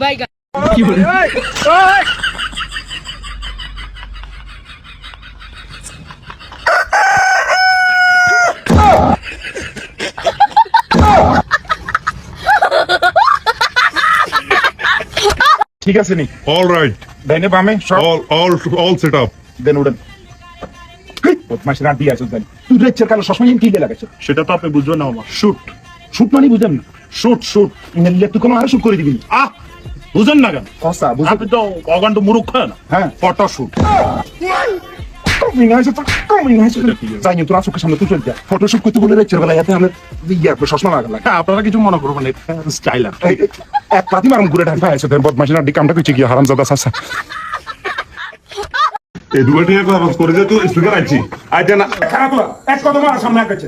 বাইগা কি বলে ঠিক আছে নি All right. ডাইনে বামে সব All set up. দেন উড়েন বদমাশ রাত দিয়ে আছো দেন তুই রেচের কালো সবসময় কি দিয়ে লাগাইছো সেটা তো আপনি বুঝবেন না মামা। শুট শুট মানে বুঝেন না শুট নেলে তুই কোনো আর শুট করে দিবি না। আহ বুঝেন না কেন? কসা বুঝেন আপনি তো অগান্ড মুরুখ খায় না। হ্যাঁ ফটো শুট। কমিং আছে তো কমিং আছে যাই না তোর চোখের সামনে তুই চল যা ফটোশুট করতে বলে রেচের বেলা এতে আমরা ইয়া সসমা লাগা লাগে হ্যাঁ আপনারা কিছু মনে করবেন না, স্টাইল আর কি। এক পাতি মারম ঘুরে ঢাকা আছে দেন বদমাশ রাত কামটা কইছে কি হারামজাদা সাসা এই দুটো নিয়ে কথা করে যে তুই স্পিকার আইছি আইতে না খারাপ তোরা এক কদম আর সামনে আগাচ্ছে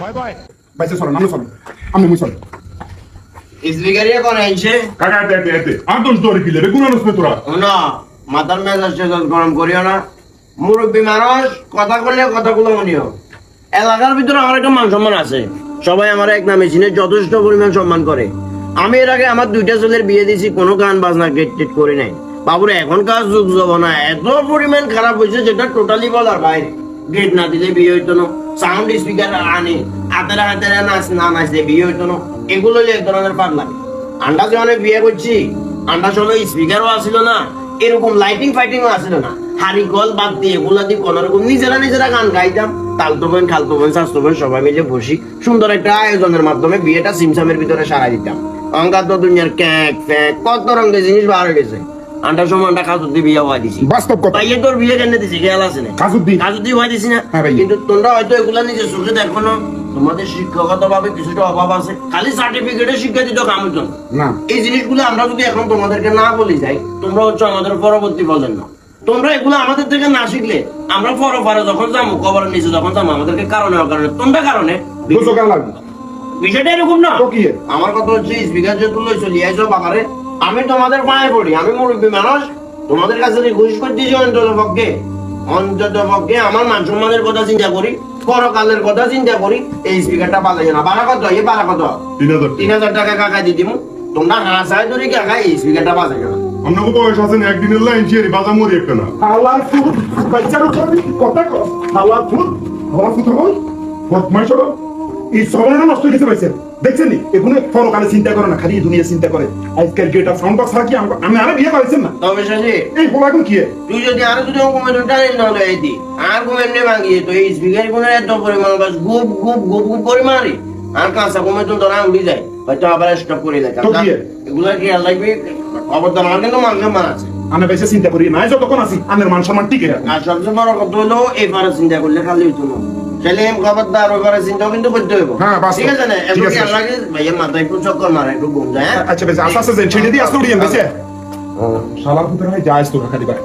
বাই বাই বাইসে সরো নামে সরো আমি মুই সরো স্পিকারিয়া কোন আইছে কাকা এতে আদর্শ দড়ি পিলে বেগুন আনছ তোরা। না মাথার মেজাজ টেজাজ গরম করিও না। মুরব্বী মানুষ কথা বললে কথাগুলো মনিও। এলাকার ভিতরে আমার একটা মান সম্মান আছে, সবাই আমার এক নামে চিনে যথেষ্ট পরিমাণ সম্মান করে। আমি এর আগে আমার দুইটা ছেলের বিয়ে দিয়েছি, কোনো গান বাজনা গেট টেট করি নাই। বাবুরে এখনকার যুগ জমানা এত পরিমাণ খারাপ হয়েছে যেটা টোটালি বলার বাইরে। গেট না দিলে বিয়ে হইতো না, সাউন্ড স্পিকার আনে হাতেরা হাতেরা নাচ না নাচলে বিয়ে হইতো না, এগুলো এক ধরনের পার লাগে। আন্ডা যে অনেক বিয়ে করছি, আন্ডা সঙ্গে স্পিকারও আসিল না, এরকম লাইটিং ফাইটিংও আসিল না। হাড়ি কল বাদ দিয়ে এগুলা দিয়ে কোন রকম নিজেরা গান গাইতাম। তালতো বোন খালতো বোন স্বাস্থ্য বোন সবাই মিলে বসি সুন্দর একটা আয়োজনের মাধ্যমে বিয়েটা সিমসামের ভিতরে সারাই দিতাম। অঙ্কার তো দুনিয়ার ক্যাক ফ্যাক কত রঙের জিনিস বার হয়ে গেছে। আন্ডার সময় আন্ডা কাজুদ্দি বিয়ে হওয়া দিছি। বাস্তব কথা ভাইয়ে তোর বিয়ে কেন দিছি খেয়াল আছে না? কাজুদ্দি হওয়া দিছি না? কিন্তু তোমরা হয়তো এগুলা নিজের চোখে দেখো না। তোমাদের শিক্ষাগত ভাবে কিছুটা অভাব আছে, খালি সার্টিফিকেটে শিক্ষা দিতে কাম হতো না। এই জিনিসগুলো আমরা যদি এখন তোমাদেরকে না বলি যাই, তোমরা হচ্ছে আমাদের পরবর্তী প্রজন্ম। তোমরা এগুলো আমাদের থেকে না শিখলে আমরা পরপারে যখন যাবো কবরের নিচে যখন যাবো আমাদেরকে কারণে তোমরা কারণে বিষয়টা এরকম না। আমার কথা হচ্ছে স্পিকার যে তুলে চলে আইসো বাবারে, আমি তোমাদের পায়ে পড়ি, আমি মুরব্বী মানুষ, তোমাদের কাছে রিকোয়েস্ট করতেছি অন্তত পক্ষে আমার মান সম্মানের কথা চিন্তা করি, পরকালের কথা চিন্তা করি। এই স্পিকারটা বাজাই না। বাড়া কত? এই বাড়া কত? 3000 টাকা কাকা দিয়ে দিব। তোমরা হাসায় ধরে কাকা এই স্পিকারটা বাজাই না। আমরা কত বয়স আছেন একদিনের লাইন চিয়ারি বাজা মরি একটা না। হাওয়া ফুল বাচ্চার উপর কথা কর হাওয়া ফুল হই বদমাশ হলো এই সবরের নষ্ট হয়ে গেছে ভাইছে দেখছেন নি এগুলো পরকালে চিন্তা করে না, খালি দুনিয়া চিন্তা করে। আজকাল কি এটা সাউন্ড বক্স কি আমি আরে বিয়ে করেছেন না? তবে সাজি এই বলা এখন কি তুই যদি আরো যদি কমেন্টটা না লই দি আর কমেন্ট নে ভাঙিয়ে তো এই স্পিকার কোন এত পরিমাণ বাস গুপ গুপ গুপ গুপ করে মারি আর কাঁচা কমেন্ট তো ধরা উড়ি যায়, হয়তো আবার স্টপ করে দেয়। এগুলা কি আর লাগবে খবরদার, আমার কিন্তু মান সম্মান আছে। আমি বেশি চিন্তা করি না যতক্ষণ আছি আমার মান সম্মান টিকে রাখে। আর সবচেয়ে বড় কথা হলো এবারে চিন্তা করলে খালি হইতো না, তাহলে খবরদার ওইবারে চিন্তাও কিন্তু করতে হইব। ঠিক আছে না? একটু কি লাগে ভাইয়া মাথায় একটু চক্কর মারা একটু ঘুম যায়। আচ্ছা বেশ আস্তে আস্তে ছেড়ে দিয়ে আসতে উড়িয়ে বেশি শালার ভিতরে হয় যায় তো খালি বাড়ি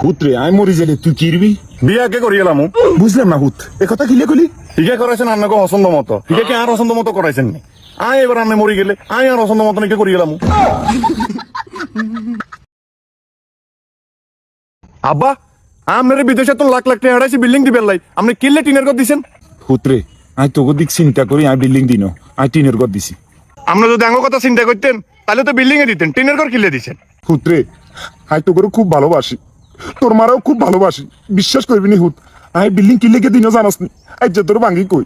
হুতরে আই মরি গেলে তুই কিরবি বিয়া কে করি গেলাম বুঝলাম না হুত এ কথা কিলে কলি ঠিকই করাইছেন আপনাকে অসন্দ মতো ঠিকই কি আর অসন্দ মতো করাইছেন নি? আয় এবার আমি মরি গেলে আয় আর অসন্দ মতো নাকি করি গেলাম। আব্বা আপনার বিদেশে তো লাখ লাখ টাকা হারাইছি বিল্ডিং দিবেন লাই, আপনি কিনলে টিনের ঘর দিছেন? হুতরে আই তোকে দিক চিন্তা করি আই বিল্ডিং দিন আই টিনের ঘর দিছি। আপনি যদি আঙ্গ কথা চিন্তা করতেন তাহলে তো বিল্ডিং এ দিতেন, টিনের ঘর কিনলে দিছেন। হুতরে আই তোকে খুব ভালোবাসি, তোর মারাও খুব ভালোবাসি, বিশ্বাস করবি নি হুত আই বিল্ডিং কিনলে কে দিনও জানাস নি। আই যে তোর ভাঙ্গি কই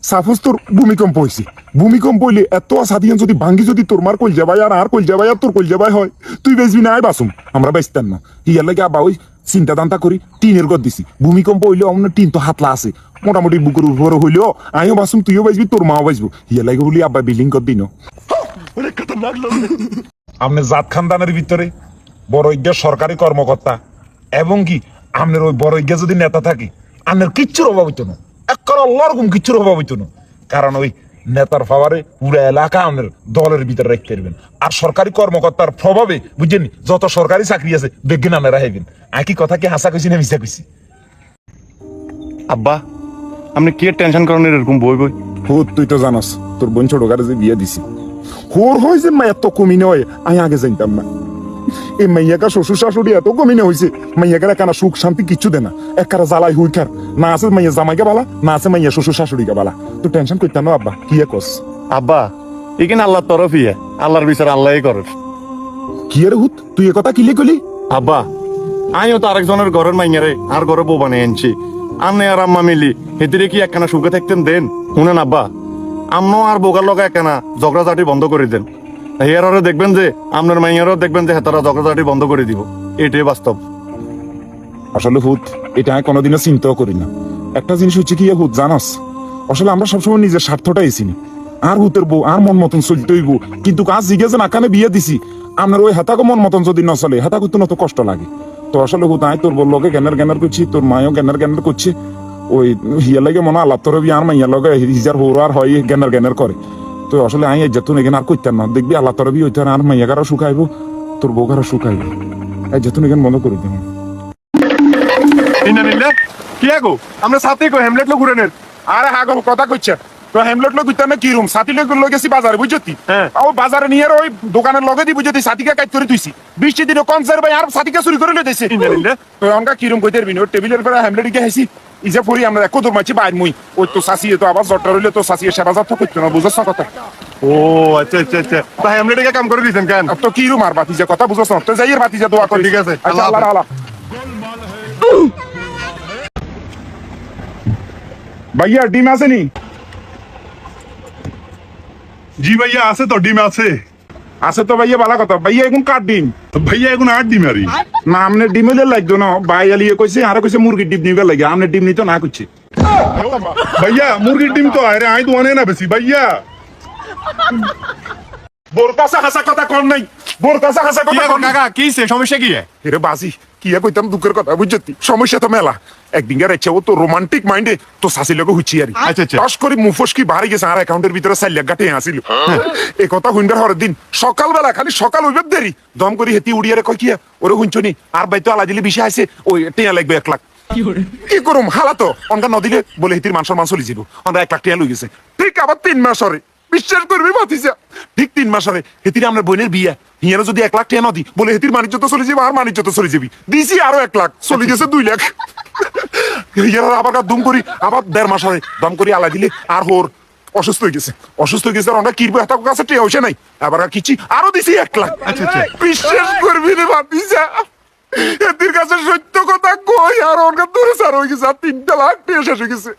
সাপোজ তোর ভূমিকম্প হয়েছে, ভূমিকম্প হইলে এত আশা দিয়ে যদি ভাঙ্গি যদি তোর মার কইল যাবাই আর কইল যাবাই আর তোর কইল যাবাই হয় তুই বেচবি না আই বাসুম আমরা বেচতাম না। ইয়ার লাগে আবা ওই চিন্তা দান্তা করি টিনের ঘর দিছি। ভূমিকম্প হইলেও আমার টিন তো হাতলা আছে মোটামুটি বুকের উপরে হইলেও আমিও বাসুম তুইও বাঁচবি তোর মাও বাঁচবো। ইয়ার লাগে বলি আব্বা বিল্ডিং কর দিন। আপনি জাত খানদানের ভিতরে বড় সরকারি কর্মকর্তা এবং কি আপনার ওই বড় যদি নেতা থাকে আপনার কিচ্ছুর অভাব হইতো না, একবার অন্যরকম কিচ্ছুর অভাব হইতো না। কারণ ওই নেতার পাওয়ারে পুরো এলাকা আপনার দলের ভিতরে রাখতে পারবেন। আর সরকারি কর্মকর্তার প্রভাবে বুঝছেন যত সরকারি চাকরি আছে দেখবেন আপনারা হাইবেন। একই কথা কি হাসা কইছি না মিশা কইছি? আব্বা আপনি কি টেনশন করেন এরকম বই বই হুত তুই তো জানস তোর বোন ছোট গারে যে বিয়ে দিছি হোর হয় যে মায়ের তো কমি নয় আমি আগে জানতাম না এই মাইয়াকা শ্বশুর শাশুড়ি এত কমিনে হয়েছে মাইয়াকার একানা সুখ শান্তি কিচ্ছু দে না একারা জ্বালাই হুইকার না আছে মাইয়া জামাইকে বালা না আছে মাইয়া শ্বশুর শাশুড়িকে বালা তো টেনশন করতাম না আব্বা কি কস আব্বা এখানে আল্লাহর তরফ ইয়ে আল্লাহর বিচার আল্লাহই করে কি রে হুত তুই এ কথা কিলে কলি আব্বা আমিও তো আরেকজনের ঘরের মাইয়ারে আর ঘরে বউ বানিয়ে আনছি আন্নে আর আম্মা মিলি হেতিরে কি একখানা সুখে থাকতেন দেন শুনেন আব্বা আমনো আর বোকার লগা একখানা ঝগড়াঝাটি বন্ধ করে দেন হেয়ারও দেখবেন যে আপনার মাইয়ারও দেখবেন যে হেতারা ঝগড়াঝাটি বন্ধ করে দিব এটাই বাস্তব আসলে হুত এটা আমি কোনোদিনও চিন্তাও করি না একটা জিনিস হচ্ছে কি হুত জানাস আসলে আমরা সবসময় নিজের স্বার্থটাই চিনি আর হুতের বউ আর মন মতন চলতে হইব কিন্তু কাজ জিজ্ঞেস নাকানে বিয়ে দিছি আপনার ওই হাতাকে মন মতন যদি না চলে হাতা করতে নত কষ্ট লাগে তো আসলে হুত আয় তোর বললোকে জ্ঞানের জ্ঞানের করছি তোর মায়ও জ্ঞানের জ্ঞানের করছে ওই হিয়া লাগে মনে আল্লাহ তোর আর মাইয়ার লগে হিজার হোর আর হয় জ্ঞানের জ্ঞানের করে তো আসলে আমি যেতুন এখানে আর করতাম না দেখবি আল্লাহ তোর বি হইতে আর মাইয়াকারও শুকাইব তোর বউকারও শুকাইব যেতুন এখানে বন্ধ করে দেব কি আগো আমরা সাথে কো হেমলেট লো ঘুরে নেন আরে হাগো কথা কইছে তো হেমলেট লোক দিতে না কি রুম সাথী লোক লই গেছি বাজারে বুঝতি হ্যাঁ। ও বাজারে নিয়ে ওই দোকানের লগে দি বুঝতি সাথীকে কাট করে তুইছি বৃষ্টি দিন কনসার ভাই আর সাথীকে চুরি করে লই দিছে তো আমকা কি রুম কইতে বিনো টেবিলের পরে হেমলেট কে হেসি ইজে পরি আমরা কদর মাছি বাইর মুই ওই তো সাসি তো আবার জটটা রইলে তো সাসি সেবা যত করতে না বুঝছ কথা ও আচ্ছা আচ্ছা আচ্ছা তা হেমলেটে কাম করে দিছেন কেন আর তো কি রুম আর বাতি যে কথা বুঝছ না তো যাইয়ের বাতি যে দোয়া করি ঠিক আছে, আচ্ছা আল্লাহ আল্লাহ আল্লাহ ভাইয়া ডিম আছে নি জি ভাইয়া আছে তো ডিম আছে আছে তো ভাইয়া ভালো কথা ভাইয়া এখন কার ডিম ভাইয়া এখন 8 ডিম আরি না আমনে ডিম হইলে লাগতো না ভাই আলিয়ে কইছে আর কইছে মুরগির ডিম নিবে লাগে আমনে ডিম নিতে না কইছে ভাইয়া মুরগির ডিম তো আরে আই দোয়ানে না বেশি ভাইয়া বোর কাছে হাসা কথা কম নাই বোর কাছে হাসা কথা কম নাই কাকা কি সমস্যা কি এরে বাজি কি কইতাম দুঃখের কথা বুঝতি সমস্যা তো মেলা একদিন গের ইচ্ছা ও তো রোমান্টিক মাইন্ডে তো সাসি লোক হুচি আরি আচ্ছা, আচ্ছা। টস করে মুফস কি বাড়ি গেছে আর অ্যাকাউন্টের ভিতরে 4 লাখ গাটে আসিল এই কথা হুইন্ডার হর দিন সকালবেলা খালি সকাল হইবে দেরি দম করি হেতি উড়িয়ারে কই কিয়া ওরে হুঞ্চনি আর বাইতো আলা দিলে বিষয় আছে ওই টিয়া লাগবে 1 লাখ কি করুম হালা তো অনকা নদিলে বলে হেতির মান সম্মান চলে যাব আমরা 1 লাখ টিয়া লই গেছে ঠিক আবার 3 মাস হরে বিশ্বাস করবি ভাতিজা ঠিক 3 মাস হরে হেতির আমরা বোনের বিয়া হিয়ারে যদি 1 লাখ টিয়া নদি বলে হেতির মানিজ্য তো চলে যাবে আর মানিজ্য তো চলে যাবি দিছি আরো 1 লাখ চলে গেছে 2 লাখ হিয়ারা আবার দুম করি আবার 1.5 মাস হরে দম করি আলা দিলে আর হোর অসুস্থ হয়ে গেছে আর আমরা কিরবো এত কাছে টিয়া হইছে নাই আবার কিছি আরো দিছি 1 লাখ আচ্ছা, আচ্ছা। বিশ্বাস করবি রে ভাতিজা এদের কাছে সত্য কথা কই আর ওর দূরে সার হয়ে গেছে আর 3 লাখ টিয়া শেষ হয়ে গেছে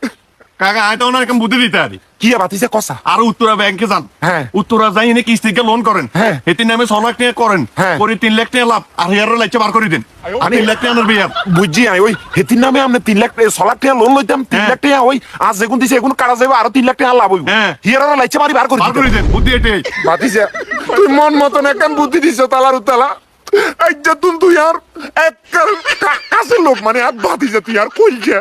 কাকা আই তো ওনার বুদ্ধি দিতে আরি কি ভাতিজা কসা আর উত্তরা ব্যাংকে যান হ্যাঁ। উত্তরা যাই এনে কিস্তি থেকে লোন করেন হ্যাঁ। এটির নামে 6 লাখ টাকা করেন হ্যাঁ। করে 3 লাখ টাকা লাভ আর হেয়ারও লাইচে বার করে দেন আর 3 লাখ টাকা আনার বিয়ার বুঝছি আমি ওই হেতির নামে আমরা 3 লাখ 6 লাখ টাকা লোন লইতাম 3 হ্যাঁ। লাখ টাকা ওই আজ যেগুন দিছে এগুন কাটা যাবে আরো 3 লাখ টাকা লাভ হইব হ্যাঁ। হিয়ারা লাইছে মারি বার করে বার করে দেন বুদ্ধি এটাই ভাতিজা তুই মন মতন একখান বুদ্ধি দিছ তালার উতালা এই যে তুই আর এক কাছে লোক মানে আর ভাতিজা তুই আর কই যা